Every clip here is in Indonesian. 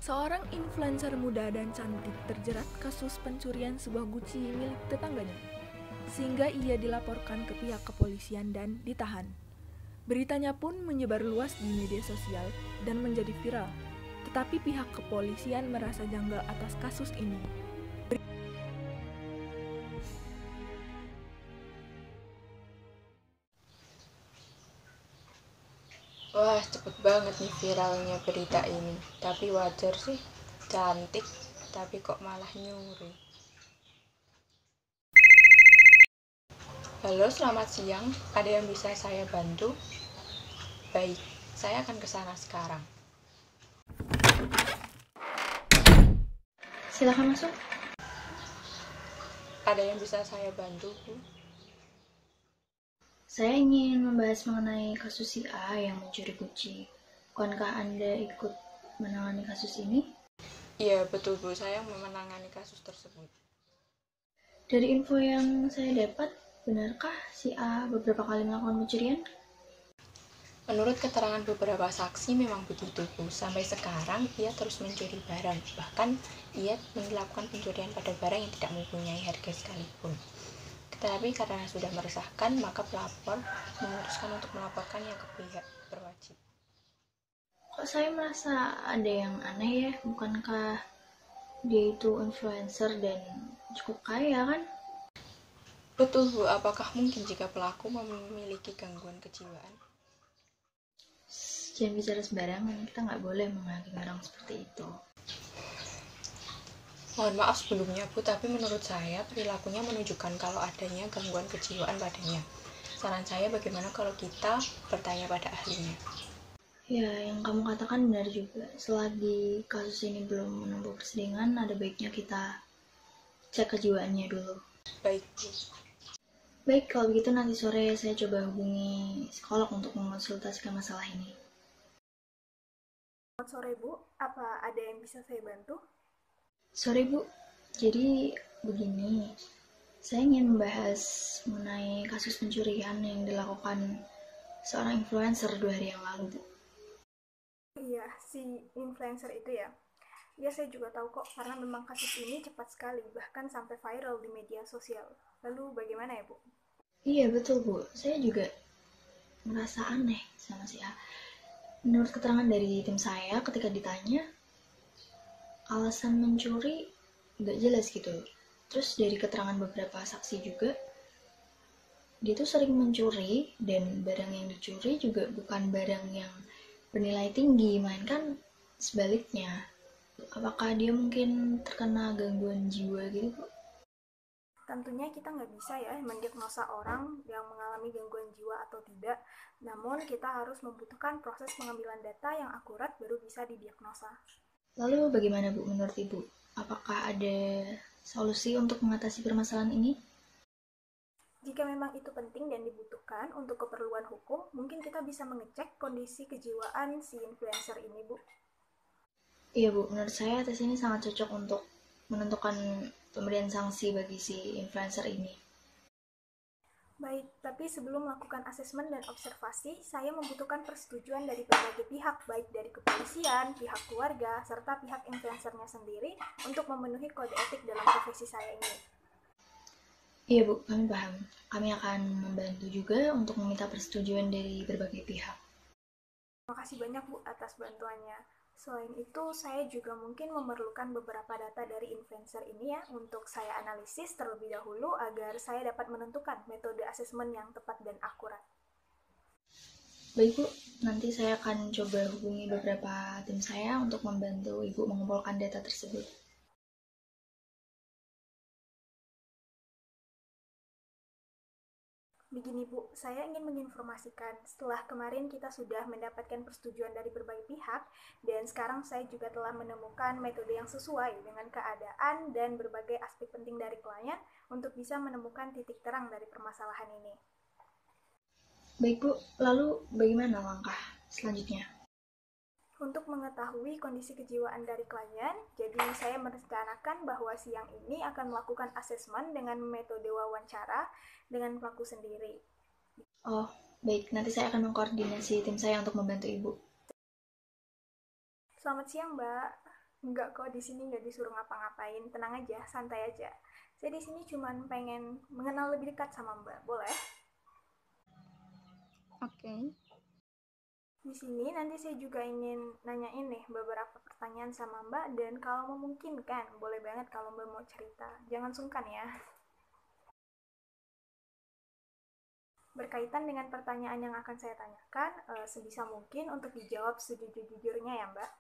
Seorang influencer muda dan cantik terjerat kasus pencurian sebuah Gucci milik tetangganya, sehingga ia dilaporkan ke pihak kepolisian dan ditahan. Beritanya pun menyebar luas di media sosial dan menjadi viral, tetapi pihak kepolisian merasa janggal atas kasus ini. Wah, cepet banget nih viralnya berita ini. Tapi wajar sih, cantik, tapi kok malah nyuri. Halo, selamat siang. Ada yang bisa saya bantu? Baik, saya akan ke sana sekarang. Silakan masuk. Ada yang bisa saya bantu, Bu? Saya ingin membahas mengenai kasus si A yang mencuri Gucci. Bukankah Anda ikut menangani kasus ini? Iya, betul Bu. Saya menangani kasus tersebut. Dari info yang saya dapat, benarkah si A beberapa kali melakukan pencurian? Menurut keterangan beberapa saksi memang begitu, Bu. Sampai sekarang ia terus mencuri barang. Bahkan ia melakukan pencurian pada barang yang tidak mempunyai harga sekalipun. Tetapi karena sudah meresahkan, maka pelapor memutuskan untuk melaporkannya ke pihak berwajib. Kok saya merasa ada yang aneh ya? Bukankah dia itu influencer dan cukup kaya kan? Betul Bu, apakah mungkin jika pelaku memiliki gangguan kejiwaan? Jangan bicara sembarangan, kita nggak boleh menghakimi orang seperti itu. Mohon maaf sebelumnya Bu, tapi menurut saya perilakunya menunjukkan kalau adanya gangguan kejiwaan padanya. Saran saya bagaimana kalau kita bertanya pada ahlinya? Ya, yang kamu katakan benar juga. Selagi kasus ini belum menempuh persidangan, ada baiknya kita cek kejiwaannya dulu. Baik Bu. Baik, kalau begitu nanti sore saya coba hubungi psikolog untuk mengonsultasikan masalah ini. Selamat sore Bu, apa ada yang bisa saya bantu? Sore Bu, jadi begini, saya ingin membahas mengenai kasus pencurian yang dilakukan seorang influencer 2 hari yang lalu Bu. Iya, si influencer itu ya. Ya, saya juga tahu kok, karena memang kasus ini cepat sekali, bahkan sampai viral di media sosial. Lalu bagaimana ya, Bu? Iya betul Bu, saya juga merasa aneh sama si A. Menurut keterangan dari tim saya ketika ditanya, alasan mencuri nggak jelas gitu. Terus dari keterangan beberapa saksi juga, dia tuh sering mencuri dan barang yang dicuri juga bukan barang yang bernilai tinggi, melainkan sebaliknya. Apakah dia mungkin terkena gangguan jiwa gitu Bu? Tentunya kita nggak bisa ya mendiagnosa orang yang mengalami gangguan jiwa atau tidak, namun kita harus membutuhkan proses pengambilan data yang akurat baru bisa didiagnosa. Lalu bagaimana Bu menurut Ibu? Apakah ada solusi untuk mengatasi permasalahan ini? Jika memang itu penting dan dibutuhkan untuk keperluan hukum, mungkin kita bisa mengecek kondisi kejiwaan si influencer ini, Bu. Iya Bu, menurut saya tes ini sangat cocok untuk menentukan pemberian sanksi bagi si influencer ini. Baik, tapi sebelum melakukan asesmen dan observasi, saya membutuhkan persetujuan dari berbagai pihak, baik dari kepolisian, pihak keluarga, serta pihak influencernya sendiri untuk memenuhi kode etik dalam profesi saya ini. Iya Bu, kami paham. Kami akan membantu juga untuk meminta persetujuan dari berbagai pihak. Terima kasih banyak Bu atas bantuannya. Selain itu, saya juga mungkin memerlukan beberapa data dari influencer ini ya untuk saya analisis terlebih dahulu agar saya dapat menentukan metode asesmen yang tepat dan akurat. Baik Bu, nanti saya akan coba hubungi beberapa tim saya untuk membantu Ibu mengumpulkan data tersebut. Begini Bu, saya ingin menginformasikan setelah kemarin kita sudah mendapatkan persetujuan dari berbagai pihak dan sekarang saya juga telah menemukan metode yang sesuai dengan keadaan dan berbagai aspek penting dari klien untuk bisa menemukan titik terang dari permasalahan ini. Baik Bu, lalu bagaimana langkah selanjutnya? Untuk mengetahui kondisi kejiwaan dari klien, jadi saya merencanakan bahwa siang ini akan melakukan asesmen dengan metode wawancara dengan pelaku sendiri. Oh, baik. Nanti saya akan mengkoordinasi tim saya untuk membantu Ibu. Selamat siang, Mbak. Enggak kok, di sini nggak disuruh ngapa-ngapain, tenang aja, santai aja. Saya di sini cuma pengen mengenal lebih dekat sama Mbak, boleh? Oke. Di sini nanti saya juga ingin nanyain nih beberapa pertanyaan sama Mbak, dan kalau memungkinkan, boleh banget kalau Mbak mau cerita. Jangan sungkan ya. Berkaitan dengan pertanyaan yang akan saya tanyakan, sebisa mungkin untuk dijawab sejujur-jujurnya ya Mbak.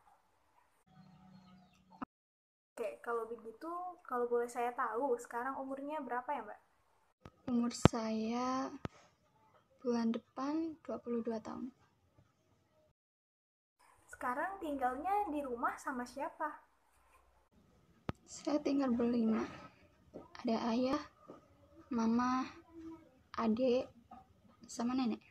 Oke, kalau begitu, kalau boleh saya tahu, sekarang umurnya berapa ya Mbak? Umur saya bulan depan 22 tahun. Sekarang tinggalnya di rumah sama siapa? Saya tinggal berlima. Ada ayah, mama, adik, sama nenek.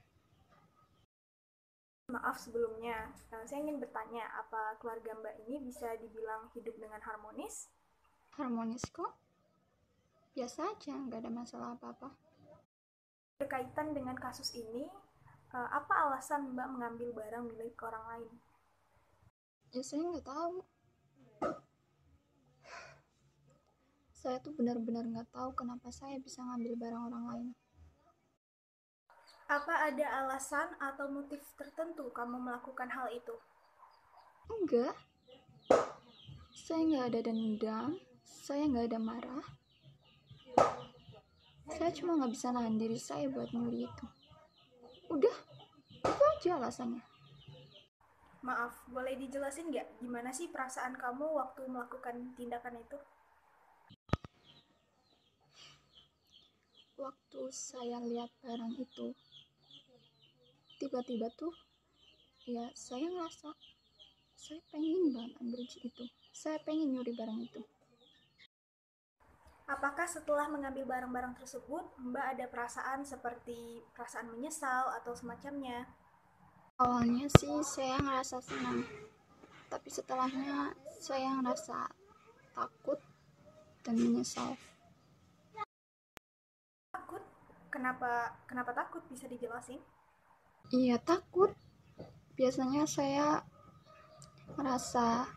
Maaf sebelumnya, saya ingin bertanya, apa keluarga Mbak ini bisa dibilang hidup dengan harmonis? Harmonis kok. Biasa aja, nggak ada masalah apa-apa. Berkaitan dengan kasus ini, apa alasan Mbak mengambil barang milik orang lain? Ya saya nggak tahu. Saya tuh benar-benar nggak tahu kenapa saya bisa ngambil barang orang lain. Apa ada alasan atau motif tertentu kamu melakukan hal itu? Enggak. Saya nggak ada dendam. Saya nggak ada marah. Saya cuma nggak bisa nahan diri saya buat nyuri itu. Udah, itu aja alasannya. Maaf, boleh dijelasin nggak gimana sih perasaan kamu waktu melakukan tindakan itu? Waktu saya lihat barang itu, tiba-tiba tuh, ya saya ngerasa saya pengen banget ambil itu. Saya pengen nyuri barang itu. Apakah setelah mengambil barang-barang tersebut, Mbak ada perasaan seperti perasaan menyesal atau semacamnya? Awalnya sih saya ngerasa senang, tapi setelahnya saya ngerasa takut dan menyesal. Takut? Kenapa takut? Bisa dijelasin? Iya takut. Biasanya saya ngerasa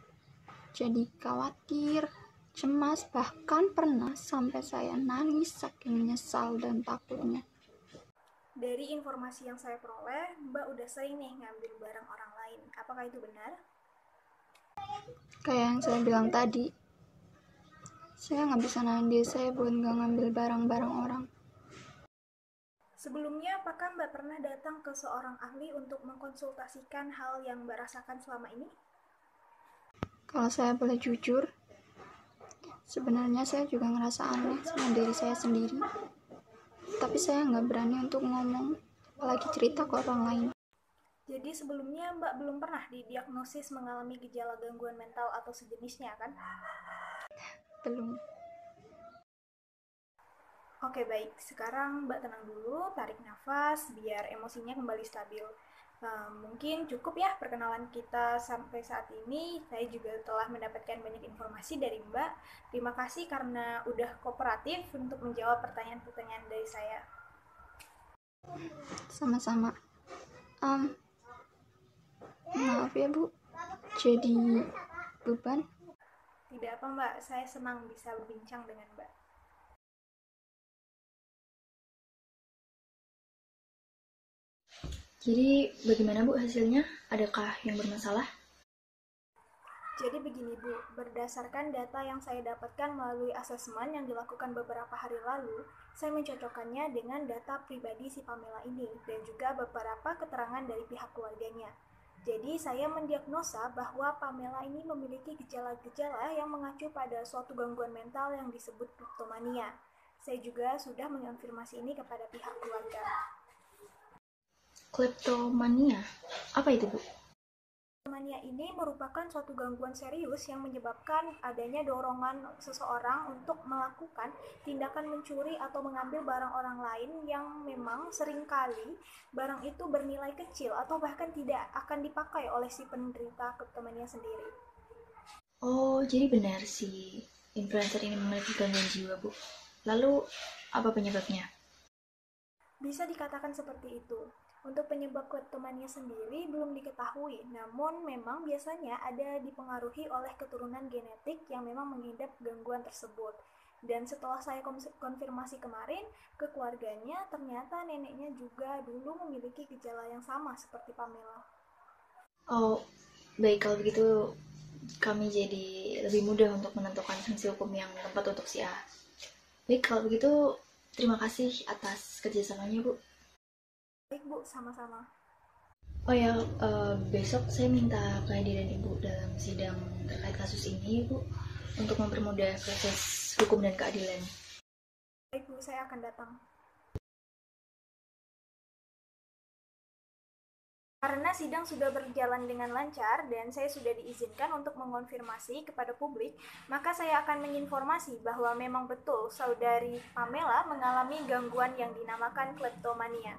jadi khawatir, cemas, bahkan pernah sampai saya nangis saking menyesal dan takutnya. Dari informasi yang saya peroleh, Mbak udah sering nih ngambil barang orang lain. Apakah itu benar? Kayak yang saya bilang tadi, saya nggak bisa nahan diri saya buat nggak ngambil barang-barang orang. Sebelumnya, apakah Mbak pernah datang ke seorang ahli untuk mengkonsultasikan hal yang Mbak rasakan selama ini? Kalau saya boleh jujur, sebenarnya saya juga ngerasa aneh sama diri saya sendiri. Tapi saya nggak berani untuk ngomong, apalagi cerita ke orang lain. Jadi sebelumnya Mbak belum pernah didiagnosis mengalami gejala gangguan mental atau sejenisnya kan? Belum. Oke baik, sekarang Mbak tenang dulu, tarik nafas biar emosinya kembali stabil. Mungkin cukup ya perkenalan kita sampai saat ini. Saya juga telah mendapatkan banyak informasi dari Mbak. Terima kasih karena udah kooperatif untuk menjawab pertanyaan-pertanyaan dari saya. Sama-sama. Maaf ya Bu, jadi beban. Tidak apa Mbak, saya senang bisa berbincang dengan Mbak. Jadi bagaimana Bu hasilnya? Adakah yang bermasalah? Jadi begini Bu, berdasarkan data yang saya dapatkan melalui asesmen yang dilakukan beberapa hari lalu, saya mencocokkannya dengan data pribadi si Pamela ini dan juga beberapa keterangan dari pihak keluarganya. Jadi saya mendiagnosa bahwa Pamela ini memiliki gejala-gejala yang mengacu pada suatu gangguan mental yang disebut kleptomania. Saya juga sudah mengonfirmasi ini kepada pihak keluarga. Kleptomania? Apa itu Bu? Kleptomania ini merupakan suatu gangguan serius yang menyebabkan adanya dorongan seseorang untuk melakukan tindakan mencuri atau mengambil barang orang lain yang memang seringkali barang itu bernilai kecil atau bahkan tidak akan dipakai oleh si penderita kleptomania sendiri. Oh, jadi benar si influencer ini memiliki gangguan jiwa Bu. Lalu apa penyebabnya? Bisa dikatakan seperti itu. Untuk penyebab kleptomania sendiri belum diketahui, namun memang biasanya ada dipengaruhi oleh keturunan genetik yang memang mengidap gangguan tersebut. Dan setelah saya konfirmasi kemarin ke keluarganya, ternyata neneknya juga dulu memiliki gejala yang sama seperti Pamela. Oh, baik, kalau begitu kami jadi lebih mudah untuk menentukan sanksi hukum yang tepat untuk si A. Baik, kalau begitu terima kasih atas kerjasamanya, Bu. Baik, Bu, sama-sama. Oh ya, besok saya minta kehadiran Ibu dalam sidang terkait kasus ini, Bu, untuk mempermudah proses hukum dan keadilan. Baik, Bu, saya akan datang. Karena sidang sudah berjalan dengan lancar dan saya sudah diizinkan untuk mengonfirmasi kepada publik, maka saya akan menginformasi bahwa memang betul saudari Pamela mengalami gangguan yang dinamakan kleptomania.